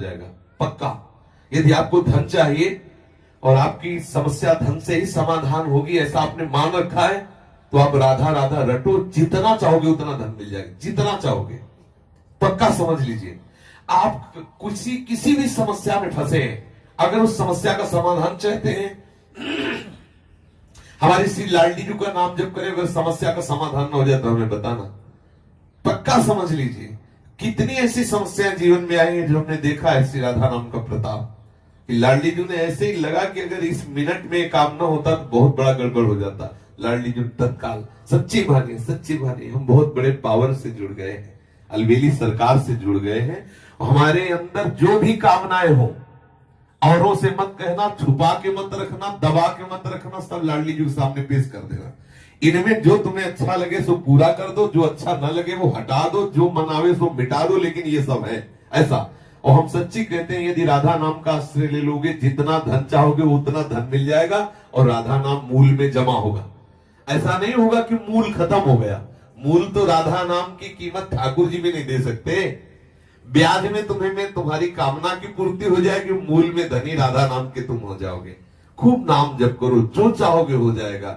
जाएगा पक्का। यदि आपको धन चाहिए और आपकी समस्या धन से ही समाधान होगी ऐसा आपने मान रखा है, तो आप राधा राधा रटो, जितना चाहोगे उतना धन मिल जाएगा, जितना चाहोगे, पक्का समझ लीजिए। आप किसी भी समस्या में फंसे हैं, अगर उस समस्या का समाधान चाहते हैं, हमारी श्री लाडली जी का नाम जब करें, अगर समस्या का समाधान न हो जाए तो हमें बताना, पक्का समझ लीजिए। कितनी ऐसी समस्याएं जीवन में आई हैं जो हमने देखा है श्री राधा नाम का प्रताप, कि लाडली जी ने ऐसे ही लगा कि अगर इस मिनट में काम ना होता तो बहुत बड़ा गड़बड़ हो जाता। लाडली जी तत्काल, सच्ची भानी हम बहुत बड़े पावर से जुड़ गए हैं, अलबेली सरकार से जुड़ गए हैं। हमारे अंदर जो भी कामनाएं हो, औरों से मत कहना, छुपा के मत रखना, दबा के मत रखना, सब लाडली जी के सामने पेश कर देना। इनमें जो तुम्हें अच्छा लगे सो पूरा कर दो, जो अच्छा न लगे वो हटा दो, जो मनावे सो मिटा दो, लेकिन ये सब है ऐसा। और हम सच्ची कहते हैं, यदि राधा नाम का आश्रय ले लोगे, जितना धन चाहोगे उतना धन मिल जाएगा और राधा नाम मूल में जमा होगा। ऐसा नहीं होगा कि मूल खत्म हो गया, मूल तो राधा नाम की कीमत ठाकुर जी भी नहीं दे सकते। ब्याज में तुम्हारी कामना की पूर्ति हो जाएगी, मूल में धनी राधा नाम के तुम हो जाओगे। खूब नाम जप करो, जो चाहोगे हो जाएगा।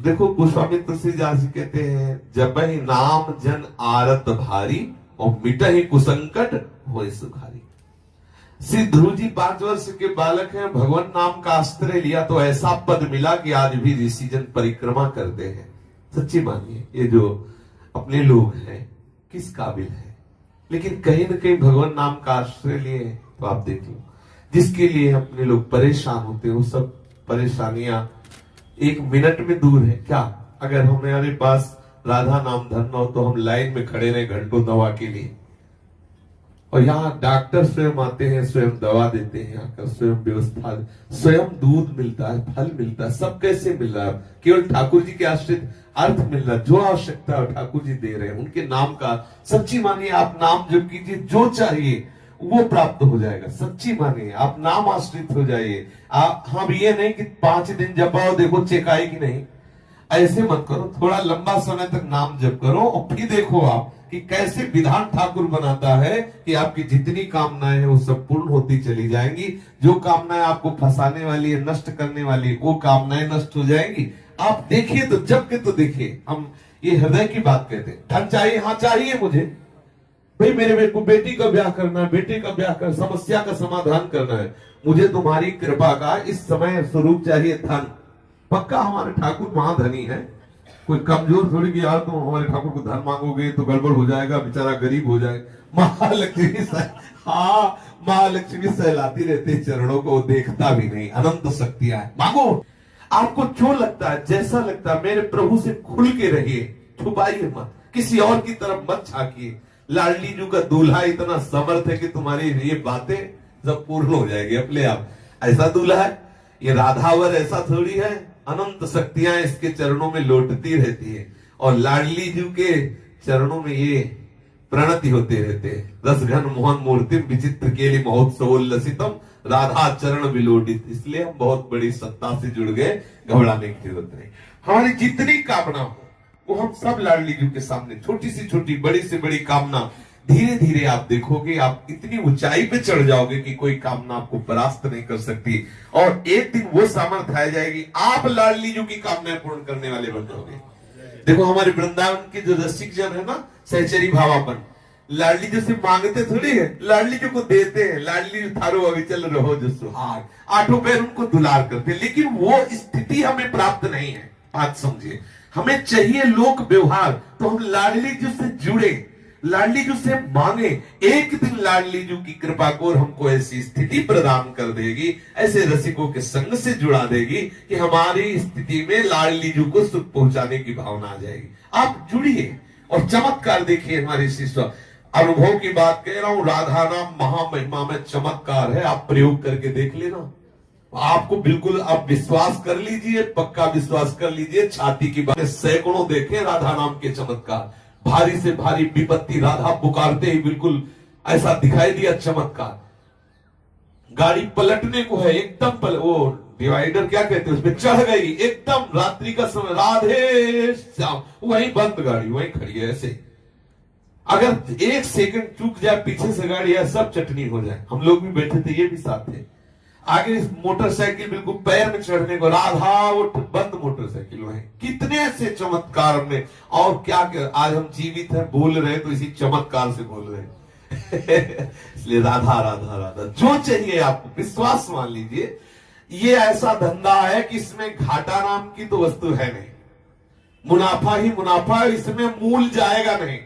देखो गोस्वामी तुलसीदास जी कहते हैं, जब ही नाम जन आरत भारी और मिट ही कुसंकट हो सुखारी। श्री ध्रुव जी 5 वर्ष के बालक हैं, भगवान नाम का आश्रय लिया तो ऐसा पद मिला कि आज भी ऋषि जन परिक्रमा करते हैं। सच्ची मानिए, ये जो अपने लोग हैं किस काबिल है, लेकिन कहीं ना कहीं भगवान नाम का आश्रय लिए तो आप देख लो, जिसके लिए अपने लोग परेशान होते हैं वो सब परेशानियां 1 मिनट में दूर है। क्या अगर हमारे पास राधा नाम धन न हो तो हम लाइन में खड़े रहे घंटों दवा के लिए, और यहाँ डॉक्टर स्वयं आते हैं, स्वयं दवा देते हैं, आकर स्वयं व्यवस्था, स्वयं दूध मिलता है, फल मिलता है, सब कैसे मिल रहा है? केवल ठाकुर जी के आश्रित अर्थ मिल रहा है, जो आवश्यकता है ठाकुर जी दे रहे हैं, उनके नाम का। सच्ची मानिए, आप नाम जप कीजिए, जो चाहिए वो प्राप्त हो जाएगा। सच्ची मानिए, आप नाम आश्रित हो जाइए। आप हम ये नहीं कि 5 दिन जपाओ देखो चेक आए कि नहीं, ऐसे मत करो। थोड़ा लंबा समय तक नाम जप करो और फिर देखो आप कि कैसे विधान ठाकुर बनाता है कि आपकी जितनी कामनाएं हैं वो सब पूर्ण होती चली जाएंगी। जो कामनाएं आपको फंसाने वाली है, नष्ट करने वाली, वो कामनाएं नष्ट हो जाएंगी। आप देखिए तो, जब के तो देखिए। हम ये हृदय की बात कहते हैं। धन चाहिए, हाँ चाहिए मुझे, भाई मेरे को बेटी का ब्याह करना है, बेटे का ब्याह कर, समस्या का समाधान करना है, मुझे तुम्हारी कृपा का इस समय स्वरूप चाहिए धन। पक्का हमारे ठाकुर महाधनी है, कोई कमजोर थोड़ी कि यार तुम हमारे ठाकुर को धन मांगोगे तो गड़बड़ हो जाएगा, बेचारा गरीब हो जाएगा। महालक्ष्मी हाँ, महालक्ष्मी सहलाती रहती है चरणों को, देखता भी नहीं, अनंत शक्तियां है। मांगो, आपको जो लगता है, जैसा लगता है, मेरे प्रभु से खुल के रहिए, छुपाइए मत, किसी और की तरफ मत झांकिए। लाडली जी का दूल्हा इतना समर्थ है कि तुम्हारी ये बातें सब पूर्ण हो जाएगी अपने आप। ऐसा दूल्हा है ये, राधावर ऐसा थोड़ी है, अनंत शक्तियां इसके चरणों में लौटती रहती है, और लाडली जी के चरणों में ये प्रणति होते रहते हैं। रस घन मोहन मूर्ति विचित्र केली महोत्सवोल्लसितम राधा चरण विलोडित। इसलिए हम बहुत बड़ी सत्ता से जुड़ गए, घबराने की जरूरत नहीं। हमारी जितनी कामना हो वो हम सब लाडली जी के सामने, छोटी से छोटी, बड़ी से बड़ी कामना, धीरे धीरे आप देखोगे आप इतनी ऊंचाई पे चढ़ जाओगे कि कोई कामना आपको परास्त नहीं कर सकती। और एक दिन वो सामर्थ्य आ जाएगी, आप लाडली जी की कामनाएं पूर्ण करने वाले बन जाओगे। देखो हमारे वृंदावन के जो रसिक जन है ना, सहचरी भावापन, लाडली जी से मांगते थोड़ी है, लाडली जी को देते हैं। लाडली जी थारो अविचल रहो जो सुहाग, 8 पैर उनको दुलार करते, लेकिन वो स्थिति हमें प्राप्त नहीं है। बात समझिए, हमें चाहिए लोक व्यवहार, तो हम लाडली जी से जुड़े, लाडली जी से मांगे। एक दिन लाडली जी की कृपा को हमको ऐसी स्थिति प्रदान कर देगी, ऐसे रसिकों के संग से जुड़ा देगी कि हमारी स्थिति में लाडली जी को सुख पहुंचाने की भावना आ जाएगी। आप जुड़िए और चमत्कार देखिए। हमारे शिष्य अनुभव की बात कह रहा हूं, राधा नाम महामहिमा में चमत्कार है, आप प्रयोग करके देख लेना। आपको बिल्कुल, आप विश्वास कर लीजिए, पक्का विश्वास कर लीजिए, छाती की बात। सैकड़ों देखे राधा नाम के चमत्कार, भारी से भारी विपत्ति राधा पुकारते ही बिल्कुल ऐसा दिखाई दिया चमत्कार। गाड़ी पलटने को है, एकदम वो डिवाइडर क्या कहते हैं, उसमें चढ़ गई, एकदम रात्रि का समय, राधे श्याम, वहीं बंद गाड़ी, वहीं खड़ी है ऐसे। अगर एक सेकंड चूक जाए पीछे से गाड़ी है सब चटनी हो जाए। हम लोग भी बैठे थे, ये भी साथ थे। आगे मोटरसाइकिल बिल्कुल पैर में चढ़ने को, राधा उठ, बंद मोटरसाइकिल में। कितने ऐसे चमत्कार में, और क्या आज हम जीवित हैं, बोल रहे हैं तो इसी चमत्कार से बोल रहे हैं। इसलिए राधा राधा राधा जो चाहिए आपको, विश्वास मान लीजिए, ये ऐसा धंधा है कि इसमें घाटा नाम की तो वस्तु है नहीं, मुनाफा ही मुनाफा, इसमें मूल जाएगा नहीं,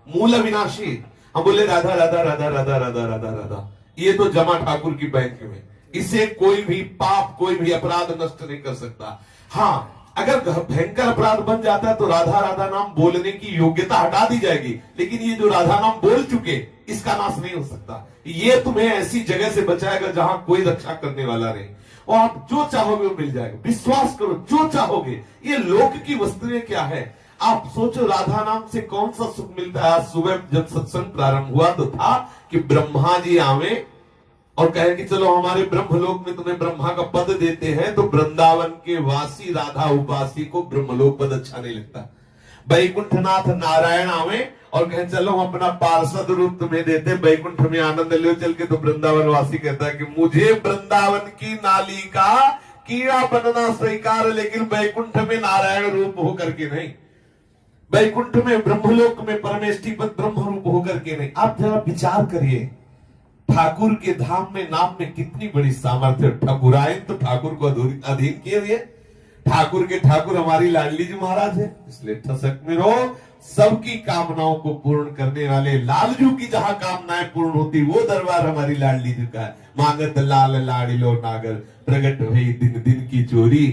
मूल अविनाशी। हम बोले राधा राधा राधा राधा राधा राधा राधा, ये तो जमा ठाकुर की बैंक में, इसे कोई भी पाप, कोई भी अपराध नष्ट नहीं कर सकता। हाँ, अगर भयंकर अपराध बन जाता है तो राधा राधा नाम बोलने की योग्यता हटा दी जाएगी, लेकिन ये जो राधा नाम बोल चुके, इसका नाश नहीं हो सकता। ये तुम्हें ऐसी जगह से बचाएगा जहां कोई रक्षा करने वाला नहीं, और आप जो चाहोगे वो मिल जाएगा। विश्वास करो, जो चाहोगे। ये लोक की वस्तुएं क्या है, आप सोचो, राधा नाम से कौन सा सुख मिलता है। आज सुबह जब सत्संग प्रारंभ हुआ तो था कि ब्रह्मा जी आवे और कहे कि चलो हमारे ब्रह्मलोक में तुम्हें ब्रह्मा का पद देते हैं, तो वृंदावन के वासी राधा उपासी को ब्रह्मलोक पद अच्छा नहीं लगता। बैकुंठनाथ नारायण आवे और कहे चलो हम अपना पार्षद रूप तुम्हें देते, बैकुंठ में आनंद ले चल के, तो वृंदावन वासी कहता है कि मुझे वृंदावन की नाली का कीड़ा बनना स्वीकार, लेकिन बैकुंठ में नारायण रूप होकर के नहीं, बैकुंठ में ब्रह्मलोक में परमेष्टि पद ब्रह्म रूप होकर के नहीं। आप जरा विचार करिए, ठाकुर के धाम में नाम में कितनी बड़ी सामर्थ्य। ठाकुरायन तो ठाकुर को अधीन किए हुए, ठाकुर के ठाकुर हमारी लाडली जी महाराज है। इसलिए ठसक में रहो, सबकी कामनाओं को पूर्ण करने वाले लालजू की जहां कामनाएं पूर्ण होती, वो दरबार हमारी लाडली जी का है। मांगत लाल लाडिलो नागर, प्रगट हुई दिन दिन की चोरी।